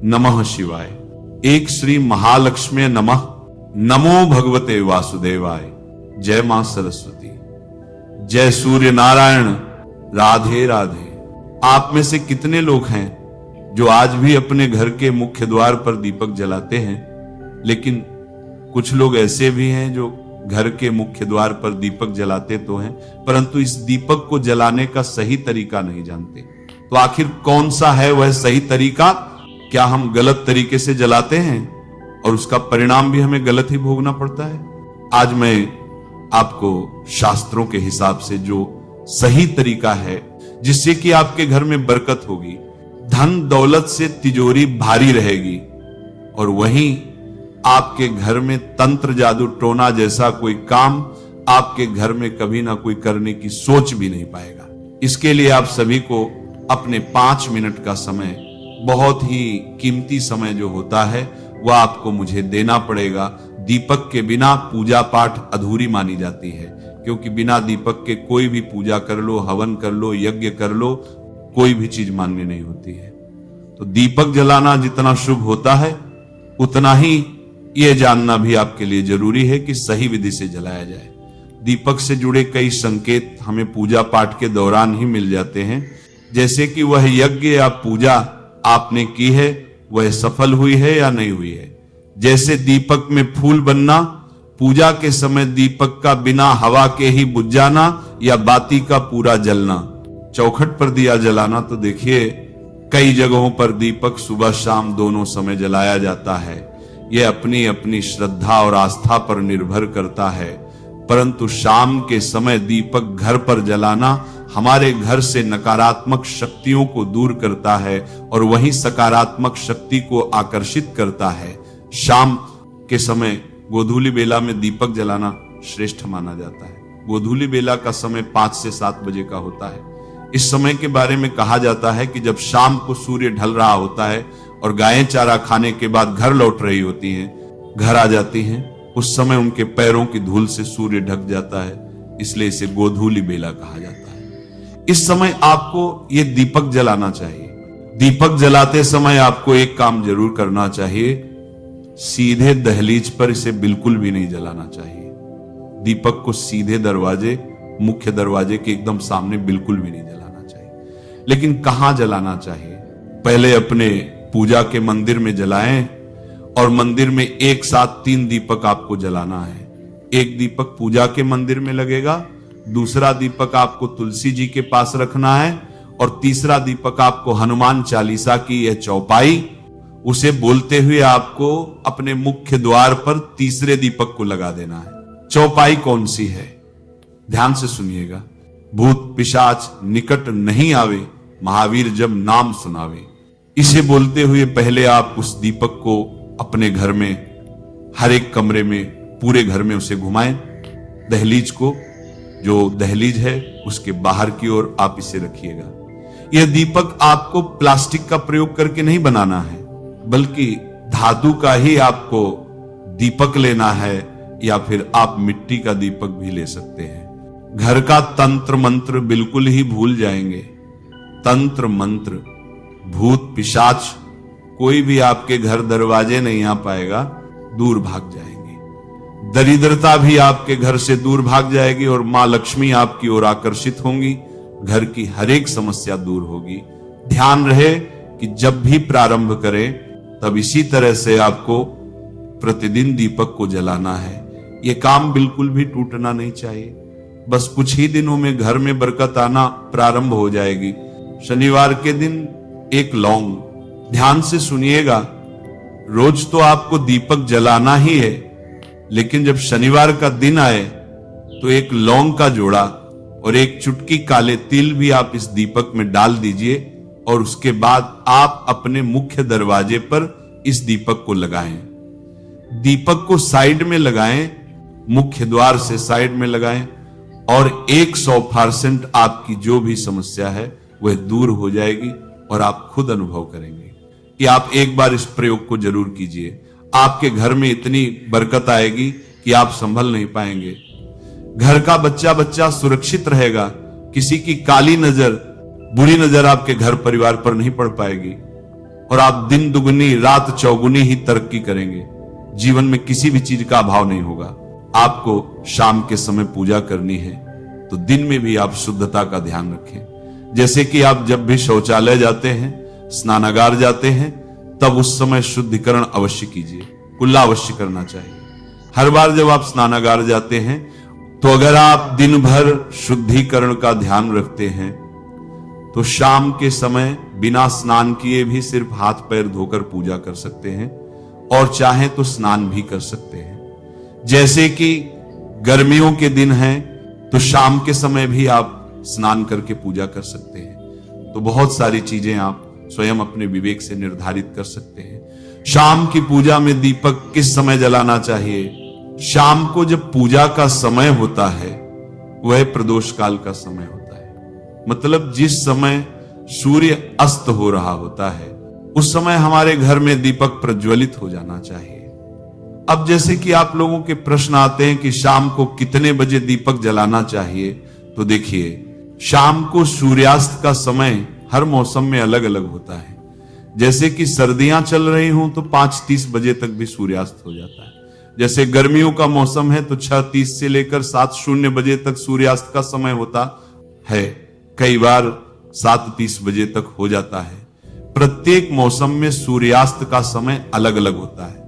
नमः शिवाय। एक श्री महालक्ष्मी नमः। नमो भगवते वासुदेवाय। जय मां सरस्वती। जय सूर्य नारायण। राधे राधे। आप में से कितने लोग हैं जो आज भी अपने घर के मुख्य द्वार पर दीपक जलाते हैं? लेकिन कुछ लोग ऐसे भी हैं जो घर के मुख्य द्वार पर दीपक जलाते तो हैं, परंतु इस दीपक को जलाने का सही तरीका नहीं जानते। तो आखिर कौन सा है वह सही तरीका? क्या हम गलत तरीके से जलाते हैं और उसका परिणाम भी हमें गलत ही भोगना पड़ता है? आज मैं आपको शास्त्रों के हिसाब से जो सही तरीका है जिससे कि आपके घर में बरकत होगी, धन दौलत से तिजोरी भारी रहेगी और वहीं आपके घर में तंत्र जादू टोना जैसा कोई काम आपके घर में कभी ना कोई करने की सोच भी नहीं पाएगा। इसके लिए आप सभी को अपने 5 मिनट का समय, बहुत ही कीमती समय जो होता है, वह आपको मुझे देना पड़ेगा। दीपक के बिना पूजा पाठ अधूरी मानी जाती है, क्योंकि बिना दीपक के कोई भी पूजा कर लो, हवन कर लो, यज्ञ कर लो, कोई भी चीज मान्य नहीं होती है। तो दीपक जलाना जितना शुभ होता है, उतना ही यह जानना भी आपके लिए जरूरी है कि सही विधि से जलाया जाए। दीपक से जुड़े कई संकेत हमें पूजा पाठ के दौरान ही मिल जाते हैं, जैसे कि वह यज्ञ या पूजा आपने की है वह सफल हुई है या नहीं हुई है। जैसे दीपक में फूल बनना, पूजा के समय दीपक का बिना हवा के ही बुझ जाना, या बाती का पूरा जलना। चौखट पर दिया जलाना तो देखिए कई जगहों पर दीपक सुबह शाम दोनों समय जलाया जाता है। यह अपनी अपनी श्रद्धा और आस्था पर निर्भर करता है, परंतु शाम के समय दीपक घर पर जलाना हमारे घर से नकारात्मक शक्तियों को दूर करता है और वही सकारात्मक शक्ति को आकर्षित करता है। शाम के समय गोधूली बेला में दीपक जलाना श्रेष्ठ माना जाता है। गोधूली बेला का समय 5 से 7 बजे का होता है। इस समय के बारे में कहा जाता है कि जब शाम को सूर्य ढल रहा होता है और गायें चारा खाने के बाद घर लौट रही होती हैं, घर आ जाती हैं, उस समय उनके पैरों की धूल से सूर्य ढक जाता है, इसलिए इसे गोधूली बेला कहा जाता है। इस समय आपको ये दीपक जलाना चाहिए। दीपक जलाते समय आपको एक काम जरूर करना चाहिए, सीधे दहलीज पर इसे बिल्कुल भी नहीं जलाना चाहिए। दीपक को सीधे दरवाजे, मुख्य दरवाजे के एकदम सामने बिल्कुल भी नहीं जलाना चाहिए। लेकिन कहां जलाना चाहिए? पहले अपने पूजा के मंदिर में जलाएं और मंदिर में एक साथ 3 दीपक आपको जलाना है। एक दीपक पूजा के मंदिर में लगेगा, दूसरा दीपक आपको तुलसी जी के पास रखना है और तीसरा दीपक आपको हनुमान चालीसा की यह चौपाई, उसे बोलते हुए आपको अपने मुख्य द्वार पर तीसरे दीपक को लगा देना है। चौपाई कौन सी है? ध्यान से सुनिएगा। भूत पिशाच निकट नहीं आवे, महावीर जब नाम सुनावे। इसे बोलते हुए पहले आप उस दीपक को अपने घर में, हर एक कमरे में, पूरे घर में उसे घुमाएं। दहलीज को, जो दहलीज है उसके बाहर की ओर आप इसे रखिएगा। यह दीपक आपको प्लास्टिक का प्रयोग करके नहीं बनाना है, बल्कि धातु का ही आपको दीपक लेना है, या फिर आप मिट्टी का दीपक भी ले सकते हैं। घर का तंत्र मंत्र बिल्कुल ही भूल जाएंगे। तंत्र मंत्र, भूत पिशाच कोई भी आपके घर दरवाजे नहीं आ पाएगा, दूर भाग जाएंगे। दरिद्रता भी आपके घर से दूर भाग जाएगी और मां लक्ष्मी आपकी ओर आकर्षित होंगी। घर की हर एक समस्या दूर होगी। ध्यान रहे कि जब भी प्रारंभ करें तब इसी तरह से आपको प्रतिदिन दीपक को जलाना है। यह काम बिल्कुल भी टूटना नहीं चाहिए। बस कुछ ही दिनों में घर में बरकत आना प्रारंभ हो जाएगी। शनिवार के दिन एक लौंग, ध्यान से सुनिएगा, रोज तो आपको दीपक जलाना ही है, लेकिन जब शनिवार का दिन आए तो एक लौंग का जोड़ा और एक चुटकी काले तिल भी आप इस दीपक में डाल दीजिए और उसके बाद आप अपने मुख्य दरवाजे पर इस दीपक को लगाएं। दीपक को साइड में लगाएं, मुख्य द्वार से साइड में लगाएं और 100% आपकी जो भी समस्या है वह दूर हो जाएगी और आप खुद अनुभव करेंगे कि आप एक बार इस प्रयोग को जरूर कीजिए। आपके घर में इतनी बरकत आएगी कि आप संभल नहीं पाएंगे। घर का बच्चा बच्चा सुरक्षित रहेगा। किसी की काली नजर, बुरी नजर आपके घर परिवार पर नहीं पड़ पाएगी और आप दिन दुगनी रात चौगुनी ही तरक्की करेंगे। जीवन में किसी भी चीज का अभाव नहीं होगा। आपको शाम के समय पूजा करनी है तो दिन में भी आप शुद्धता का ध्यान रखें। जैसे कि आप जब भी शौचालय जाते हैं, स्नानागार जाते हैं, तब उस समय शुद्धिकरण अवश्य कीजिए, कुल्ला अवश्य करना चाहिए। हर बार जब आप स्नानागार जाते हैं तो अगर आप दिन भर शुद्धिकरण का ध्यान रखते हैं तो शाम के समय बिना स्नान किए भी सिर्फ हाथ पैर धोकर पूजा कर सकते हैं और चाहे तो स्नान भी कर सकते हैं। जैसे कि गर्मियों के दिन हैं तो शाम के समय भी आप स्नान करके पूजा कर सकते हैं। तो बहुत सारी चीजें आप स्वयं अपने विवेक से निर्धारित कर सकते हैं। शाम की पूजा में दीपक किस समय जलाना चाहिए? शाम को जब पूजा का समय होता है वह प्रदोष काल का समय होता है, मतलब जिस समय सूर्य अस्त हो रहा होता है उस समय हमारे घर में दीपक प्रज्वलित हो जाना चाहिए। अब जैसे कि आप लोगों के प्रश्न आते हैं कि शाम को कितने बजे दीपक जलाना चाहिए, तो देखिए शाम को सूर्यास्त का समय हर मौसम में अलग अलग होता है। जैसे कि सर्दियां चल रही हों तो 5:30 बजे तक भी सूर्यास्त हो जाता है। जैसे गर्मियों का मौसम है तो 6:30 से लेकर 7:00 बजे तक सूर्यास्त का समय होता है, कई बार 7:30 बजे तक हो जाता है। प्रत्येक मौसम में सूर्यास्त का समय अलग अलग होता है,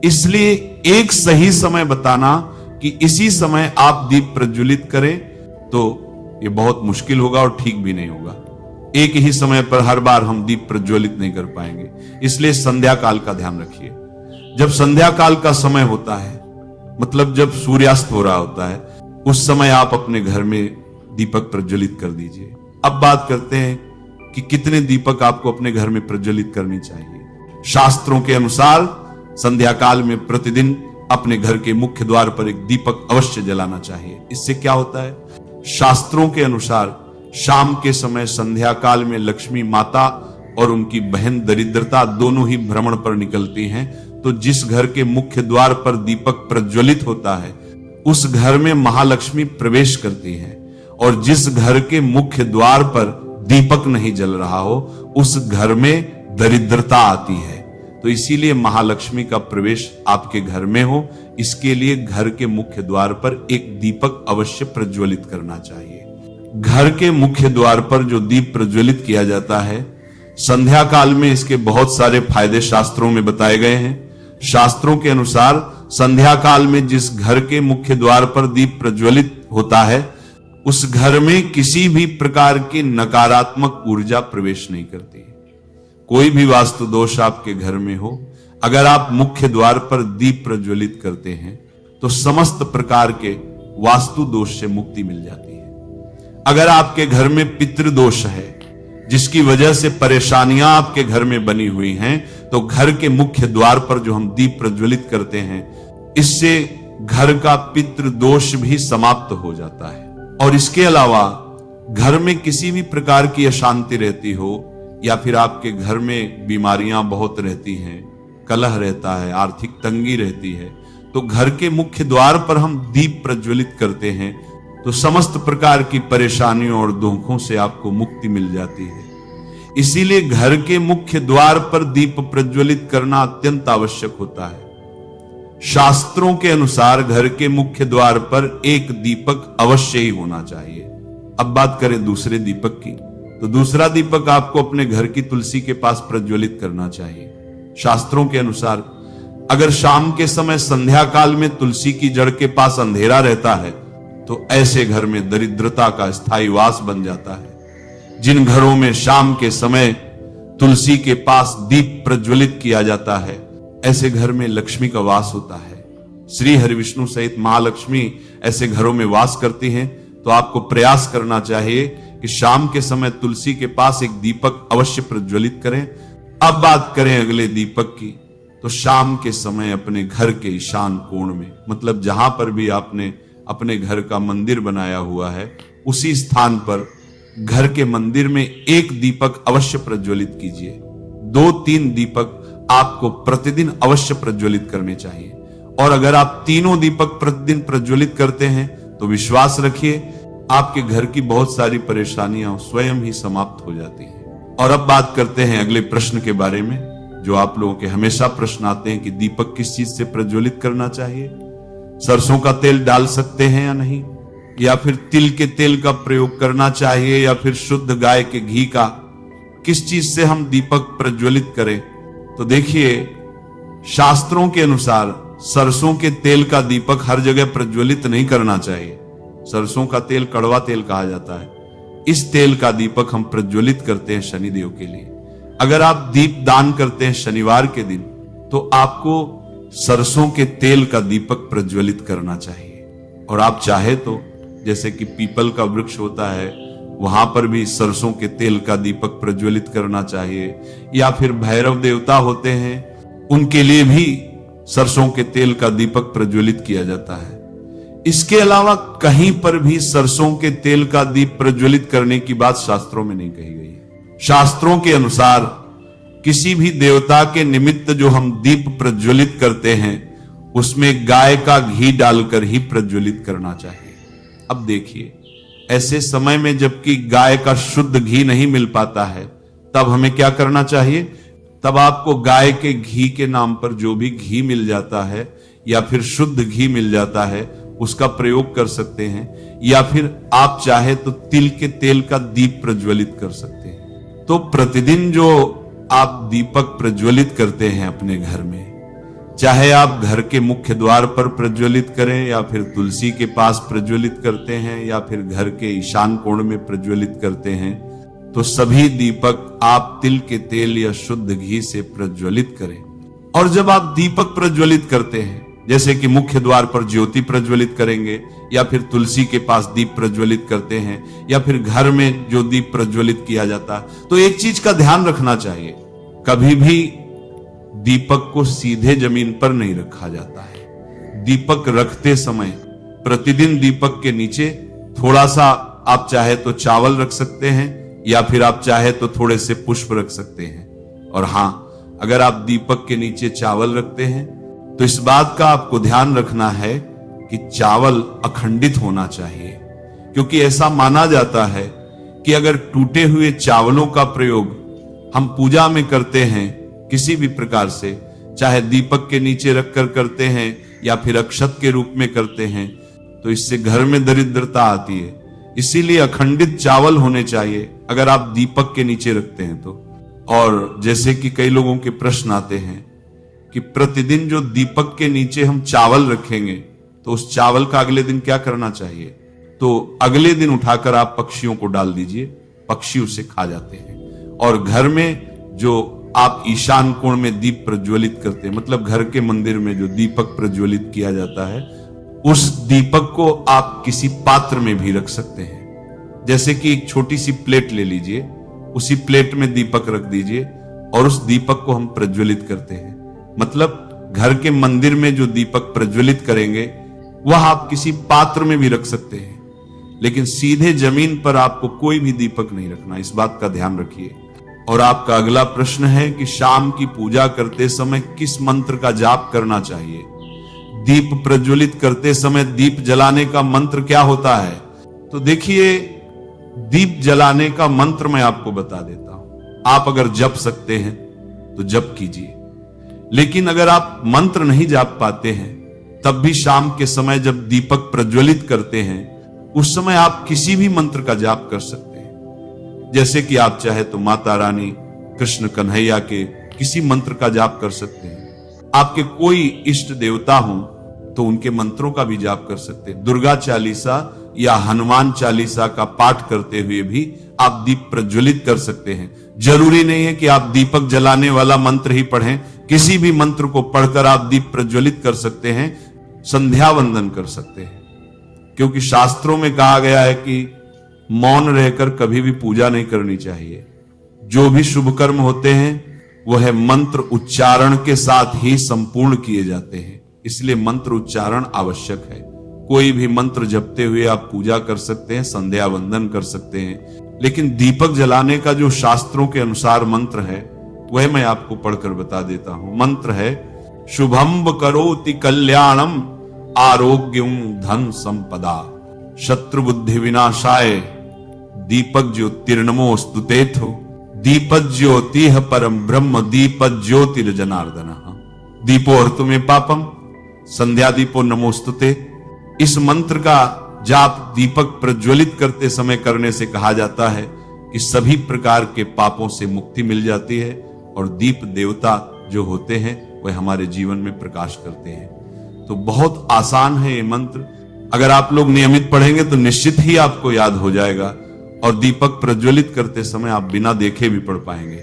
इसलिए एक सही समय बताना कि इसी समय आप दीप प्रज्वलित करें तो यह बहुत मुश्किल होगा और ठीक भी नहीं होगा। एक ही समय पर हर बार हम दीप प्रज्वलित नहीं कर पाएंगे, इसलिए संध्या काल का ध्यान रखिए। जब संध्या काल का समय होता है, मतलब जब सूर्यास्त हो रहा होता है, उस समय आप अपने घर में दीपक प्रज्वलित कर दीजिए। अब बात करते हैं कि कितने दीपक आपको अपने घर में प्रज्वलित करनी चाहिए। शास्त्रों के अनुसार संध्या काल में प्रतिदिन अपने घर के मुख्य द्वार पर एक दीपक अवश्य जलाना चाहिए। इससे क्या होता है? शास्त्रों के अनुसार शाम के समय संध्या काल में लक्ष्मी माता और उनकी बहन दरिद्रता दोनों ही भ्रमण पर निकलती हैं, तो जिस घर के मुख्य द्वार पर दीपक प्रज्वलित होता है उस घर में महालक्ष्मी प्रवेश करती हैं, और जिस घर के मुख्य द्वार पर दीपक नहीं जल रहा हो उस घर में दरिद्रता आती है। तो इसीलिए महालक्ष्मी का प्रवेश आपके घर में हो, इसके लिए घर के मुख्य द्वार पर एक दीपक अवश्य प्रज्वलित करना चाहिए। घर के मुख्य द्वार पर जो दीप प्रज्वलित किया जाता है, संध्या काल में इसके बहुत सारे फायदे शास्त्रों में बताए गए हैं। शास्त्रों के अनुसार संध्या काल में जिस घर के मुख्य द्वार पर दीप प्रज्वलित होता है उस घर में किसी भी प्रकार की नकारात्मक ऊर्जा प्रवेश नहीं करती। कोई भी वास्तु दोष आपके घर में हो, अगर आप मुख्य द्वार पर दीप प्रज्वलित करते हैं तो समस्त प्रकार के वास्तु दोष से मुक्ति मिल जाती है। अगर आपके घर में पितृदोष है जिसकी वजह से परेशानियां आपके घर में बनी हुई हैं, तो घर के मुख्य द्वार पर जो हम दीप प्रज्वलित करते हैं इससे घर का पितृदोष भी समाप्त हो जाता है। और इसके अलावा घर में किसी भी प्रकार की अशांति रहती हो या फिर आपके घर में बीमारियां बहुत रहती हैं, कलह रहता है, आर्थिक तंगी रहती है, तो घर के मुख्य द्वार पर हम दीप प्रज्वलित करते हैं तो समस्त प्रकार की परेशानियों और दुखों से आपको मुक्ति मिल जाती है। इसीलिए घर के मुख्य द्वार पर दीप प्रज्वलित करना अत्यंत आवश्यक होता है। शास्त्रों के अनुसार घर के मुख्य द्वार पर एक दीपक अवश्य ही होना चाहिए। अब बात करें दूसरे दीपक की, तो दूसरा दीपक आपको अपने घर की तुलसी के पास प्रज्वलित करना चाहिए। शास्त्रों के अनुसार अगर शाम के समय संध्या काल में तुलसी की जड़ के पास अंधेरा रहता है तो ऐसे घर में दरिद्रता का स्थायी वास बन जाता है। जिन घरों में शाम के समय तुलसी के पास दीप प्रज्वलित किया जाता है ऐसे घर में लक्ष्मी का वास होता है। श्री हरिविष्णु सहित महालक्ष्मी ऐसे घरों में वास करती हैं। तो आपको प्रयास करना चाहिए कि शाम के समय तुलसी के पास एक दीपक अवश्य प्रज्वलित करें। अब बात करें अगले दीपक की, तो शाम के समय अपने घर के ईशान कोण में, मतलब जहां पर भी आपने अपने घर का मंदिर बनाया हुआ है उसी स्थान पर घर के मंदिर में एक दीपक अवश्य प्रज्वलित कीजिए। 2-3 दीपक आपको प्रतिदिन अवश्य प्रज्वलित करने चाहिए। और अगर आप तीनों दीपक प्रतिदिन प्रज्वलित करते हैं तो विश्वास रखिए आपके घर की बहुत सारी परेशानियां स्वयं ही समाप्त हो जाती हैं। और अब बात करते हैं अगले प्रश्न के बारे में, जो आप लोगों के हमेशा प्रश्न आते हैं कि दीपक किस चीज से प्रज्वलित करना चाहिए। सरसों का तेल डाल सकते हैं या नहीं, या फिर तिल के तेल का प्रयोग करना चाहिए, या फिर शुद्ध गाय के घी का, किस चीज से हम दीपक प्रज्वलित करें। तो देखिए, शास्त्रों के अनुसार सरसों के तेल का दीपक हर जगह प्रज्वलित नहीं करना चाहिए। सरसों का तेल कड़वा तेल कहा जाता है। इस तेल का दीपक हम प्रज्वलित करते हैं शनिदेव के लिए। अगर आप दीप दान करते हैं शनिवार के दिन, तो आपको सरसों के तेल का दीपक प्रज्वलित करना चाहिए। और आप चाहे तो जैसे कि पीपल का वृक्ष होता है, वहां पर भी सरसों के तेल का दीपक प्रज्वलित करना चाहिए, या फिर भैरव देवता होते हैं, उनके लिए भी सरसों के तेल का दीपक प्रज्वलित किया जाता है। इसके अलावा कहीं पर भी सरसों के तेल का दीप प्रज्वलित करने की बात शास्त्रों में नहीं कही गई है। शास्त्रों के अनुसार किसी भी देवता के निमित्त जो हम दीप प्रज्वलित करते हैं, उसमें गाय का घी डालकर ही प्रज्वलित करना चाहिए। अब देखिए, ऐसे समय में जबकि गाय का शुद्ध घी नहीं मिल पाता है, तब हमें क्या करना चाहिए? तब आपको गाय के घी के नाम पर जो भी घी मिल जाता है, या फिर शुद्ध घी मिल जाता है, उसका प्रयोग कर सकते हैं, या फिर आप चाहे तो तिल के तेल का दीप प्रज्वलित कर सकते हैं। तो प्रतिदिन जो आप दीपक प्रज्वलित करते हैं अपने घर में, चाहे आप घर के मुख्य द्वार पर प्रज्वलित करें, या फिर तुलसी के पास प्रज्वलित करते हैं, या फिर घर के ईशान कोण में प्रज्वलित करते हैं, तो सभी दीपक आप तिल के तेल या शुद्ध घी से प्रज्वलित करें। और जब आप दीपक प्रज्वलित करते हैं, जैसे कि मुख्य द्वार पर ज्योति प्रज्वलित करेंगे, या फिर तुलसी के पास दीप प्रज्वलित करते हैं, या फिर घर में जो दीप प्रज्वलित किया जाता है, तो एक चीज का ध्यान रखना चाहिए, कभी भी दीपक को सीधे जमीन पर नहीं रखा जाता है। दीपक रखते समय प्रतिदिन दीपक के नीचे थोड़ा सा आप चाहे तो चावल रख सकते हैं, या फिर आप चाहे तो थोड़े से पुष्प रख सकते हैं। और हां, अगर आप दीपक के नीचे चावल रखते हैं, तो इस बात का आपको ध्यान रखना है कि चावल अखंडित होना चाहिए, क्योंकि ऐसा माना जाता है कि अगर टूटे हुए चावलों का प्रयोग हम पूजा में करते हैं किसी भी प्रकार से, चाहे दीपक के नीचे रखकर करते हैं या फिर अक्षत के रूप में करते हैं, तो इससे घर में दरिद्रता आती है। इसीलिए अखंडित चावल होने चाहिए अगर आप दीपक के नीचे रखते हैं तो। और जैसे कि कई लोगों के प्रश्न आते हैं कि प्रतिदिन जो दीपक के नीचे हम चावल रखेंगे, तो उस चावल का अगले दिन क्या करना चाहिए? तो अगले दिन उठाकर आप पक्षियों को डाल दीजिए, पक्षी उसे खा जाते हैं। और घर में जो आप ईशान कोण में दीप प्रज्वलित करते हैं, मतलब घर के मंदिर में जो दीपक प्रज्वलित किया जाता है, उस दीपक को आप किसी पात्र में भी रख सकते हैं। जैसे कि एक छोटी सी प्लेट ले लीजिए, उसी प्लेट में दीपक रख दीजिए, और उस दीपक को हम प्रज्वलित करते हैं। मतलब घर के मंदिर में जो दीपक प्रज्वलित करेंगे, वह आप किसी पात्र में भी रख सकते हैं, लेकिन सीधे जमीन पर आपको कोई भी दीपक नहीं रखना, इस बात का ध्यान रखिए। और आपका अगला प्रश्न है कि शाम की पूजा करते समय किस मंत्र का जाप करना चाहिए? दीप प्रज्वलित करते समय दीप जलाने का मंत्र क्या होता है? तो देखिए, दीप जलाने का मंत्र मैं आपको बता देता हूं। आप अगर जप सकते हैं तो जप कीजिए, लेकिन अगर आप मंत्र नहीं जाप पाते हैं, तब भी शाम के समय जब दीपक प्रज्वलित करते हैं, उस समय आप किसी भी मंत्र का जाप कर सकते हैं। जैसे कि आप चाहे तो माता रानी, कृष्ण कन्हैया के किसी मंत्र का जाप कर सकते हैं। आपके कोई इष्ट देवता हो तो उनके मंत्रों का भी जाप कर सकते हैं। दुर्गा चालीसा या हनुमान चालीसा का पाठ करते हुए भी आप दीप प्रज्वलित कर सकते हैं। जरूरी नहीं है कि आप दीपक जलाने वाला मंत्र ही पढ़ें, किसी भी मंत्र को पढ़कर आप दीप प्रज्वलित कर सकते हैं, संध्या वंदन कर सकते हैं। क्योंकि शास्त्रों में कहा गया है कि मौन रहकर कभी भी पूजा नहीं करनी चाहिए। जो भी शुभ कर्म होते हैं वह मंत्र उच्चारण के साथ ही संपूर्ण किए जाते हैं, इसलिए मंत्र उच्चारण आवश्यक है। कोई भी मंत्र जपते हुए आप पूजा कर सकते हैं, संध्या वंदन कर सकते हैं, लेकिन दीपक जलाने का जो शास्त्रों के अनुसार मंत्र है वह मैं आपको पढ़कर बता देता हूं। मंत्र है शुभम करोति कल्याणम आरोग्यम धन संपदा शत्रु बुद्धि विनाशाय दीपक ज्योतिर्नमो स्तुतेथो दीपज्योतिः परम ब्रह्म दीपज्योतिर्जनार्दनः। दीपो अर्तुमे पापम संध्या दीपो नमोस्तुते। इस मंत्र का जाप दीपक प्रज्वलित करते समय करने से कहा जाता है कि सभी प्रकार के पापों से मुक्ति मिल जाती है और दीप देवता जो होते हैं वह हमारे जीवन में प्रकाश करते हैं। तो बहुत आसान है ये मंत्र, अगर आप लोग नियमित पढ़ेंगे तो निश्चित ही आपको याद हो जाएगा और दीपक प्रज्वलित करते समय आप बिना देखे भी पढ़ पाएंगे।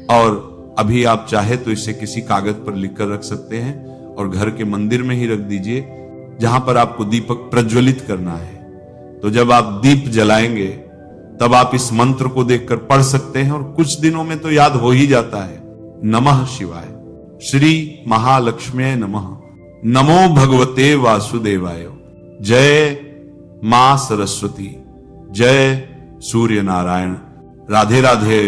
और अभी आप चाहे तो इसे किसी कागज पर लिखकर रख सकते हैं और घर के मंदिर में ही रख दीजिए जहां पर आपको दीपक प्रज्वलित करना है। तो जब आप दीप जलाएंगे तब आप इस मंत्र को देखकर पढ़ सकते हैं और कुछ दिनों में तो याद हो ही जाता है। नमः शिवाय, श्री महालक्ष्म्यै नमः, नमो भगवते वासुदेवाय, जय मां सरस्वती, जय सूर्य नारायण। राधे राधे।